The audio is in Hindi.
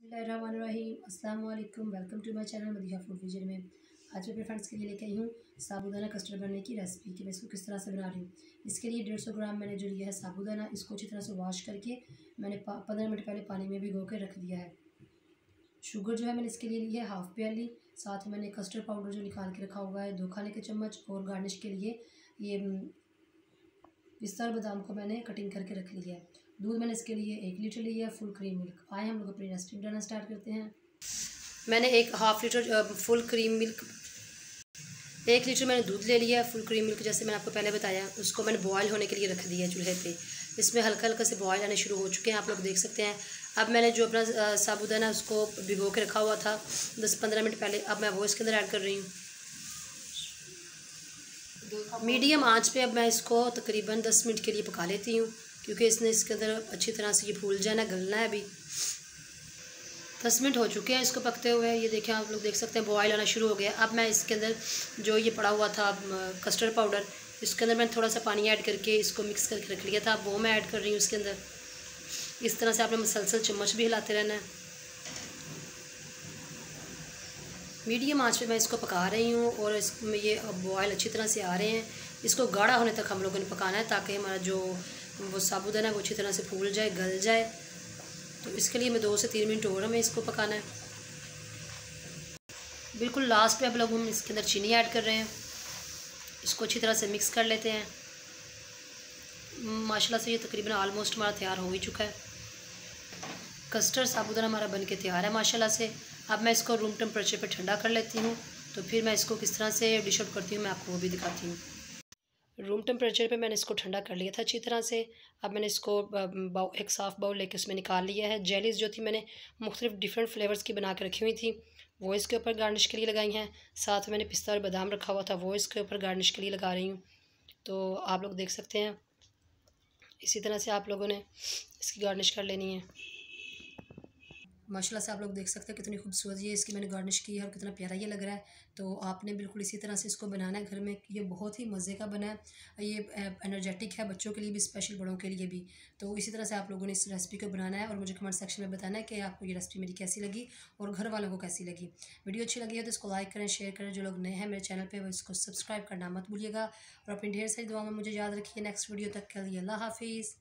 बिस्मिल्लाहिर्रहमानिर्रहीम। अस्सलाम वालेकुम। Welcome to my channel Madiha food vision में। आज मैं अपने फ्रेंड्स के लिए लेके आई हूँ साबूदाना कस्टर्ड बनाने की रेसिपी कि मैं इसको किस तरह से बना रही हूँ। इसके लिए 150 ग्राम मैंने जो लिया है साबूदाना, इसको अच्छी तरह से वॉश करके मैंने 15 मिनट पहले पानी में भिगो के रख दिया है। शुगर जो है मैंने इसके लिए ली है हाफ़ प्याली। साथ में मैंने कस्टर्ड पाउडर जो निकाल के रखा हुआ है 2 खाने के चम्मच, और गार्निश के लिए ये पिस्ता और बादाम को मैंने कटिंग करके रख लिया है। दूध मैंने इसके लिए 1 लीटर लिया है, फुल क्रीम मिल्क। आए हम लोग अपनी रेसिपी बनाना स्टार्ट करते हैं। मैंने एक half litre full cream milk, 1 litre मैंने दूध ले लिया है। फुल क्रीम मिल्क जैसे मैंने आपको पहले बताया, उसको मैंने बॉयल होने के लिए रख दिया है चूल्हे पे। इसमें हल्का हल्का से बॉयल आने शुरू हो चुके हैं, आप लोग देख सकते हैं। अब मैंने जो अपना साबूदाना उसको भिगो के रखा हुआ था 10-15 मिनट पहले, अब मैं वो इसके अंदर ऐड कर रही हूँ। मीडियम आंच पे अब मैं इसको तकरीबन 10 मिनट के लिए पका लेती हूँ, क्योंकि इसने इसके अंदर अच्छी तरह से ये फूल जाना, गलना है। अभी 10 मिनट हो चुके हैं इसको पकते हुए। ये देखें, आप लोग देख सकते हैं बॉयल आना शुरू हो गया। अब मैं इसके अंदर जो ये पड़ा हुआ था कस्टर्ड पाउडर, इसके अंदर मैंने थोड़ा सा पानी ऐड करके इसको मिक्स करके रख लिया था, अब वो मैं ऐड कर रही हूँ इसके अंदर। इस तरह से आपने मुसलसल चम्मच भी हिलाते रहना है। मीडियम आंच पे मैं इसको पका रही हूँ, और इसमें ये बॉयल अच्छी तरह से आ रहे हैं। इसको गाढ़ा होने तक हम लोगों ने पकाना है, ताकि हमारा जो वो साबूदाना है वो अच्छी तरह से फूल जाए, गल जाए। तो इसके लिए मैं 2 से 3 मिनट और हमें इसको पकाना है। बिल्कुल लास्ट पे अब लोग हम इसके अंदर चीनी ऐड कर रहे हैं। इसको अच्छी तरह से मिक्स कर लेते हैं। माशाल्लाह से ये तकरीबन ऑलमोस्ट हमारा तैयार हो ही चुका है। कस्टर्ड साबूदाना हमारा बन के तैयार है माशाल्लाह से। अब मैं इसको रूम टेम्परेचर पे ठंडा कर लेती हूँ, तो फिर मैं इसको किस तरह से डिश आउट करती हूँ मैं आपको वो भी दिखाती हूँ। रूम टेम्परेचर पे मैंने इसको ठंडा कर लिया था अच्छी तरह से। अब मैंने इसको एक साफ़ बाउल लेके उसमें निकाल लिया है। जेलीज़ जो थी मैंने मुख्तलिफ डिफरेंट फ्लेवर्स की बना के रखी हुई थी, वो इसके ऊपर गार्निश के लिए लगाई हैं। साथ में मैंने पिस्ता और बादाम रखा हुआ था, वो इसके ऊपर गार्निश के लिए लगा रही हूँ। तो आप लोग देख सकते हैं, इसी तरह से आप लोगों ने इसकी गार्निश कर लेनी है। माशाल्लाह से आप लोग देख सकते हैं कितनी खूबसूरत ये इसकी मैंने गार्निश की है, और कितना प्यारा ये लग रहा है। तो आपने बिल्कुल इसी तरह से इसको बनाना है घर में। ये बहुत ही मज़े का बना है, ये एनर्जेटिक है, बच्चों के लिए भी स्पेशल, बड़ों के लिए भी। तो इसी तरह से आप लोगों ने इस रेसिपी को बनाना है, और मुझे कमेंट सेक्शन में बताना है कि आपको ये रेसिपी मेरी कैसी लगी और घर वालों को कैसी लगी। वीडियो अच्छी लगी है तो इसको लाइक करें, शेयर करें। जो लोग नए हैं मेरे चैनल पर, वो इसको सब्सक्राइब करना मत भूलिएगा, और अपनी ढेर सारी दुआ में मुझे याद रखिए। नेक्स्ट वीडियो तक के लिए अल्लाह हाफिज़।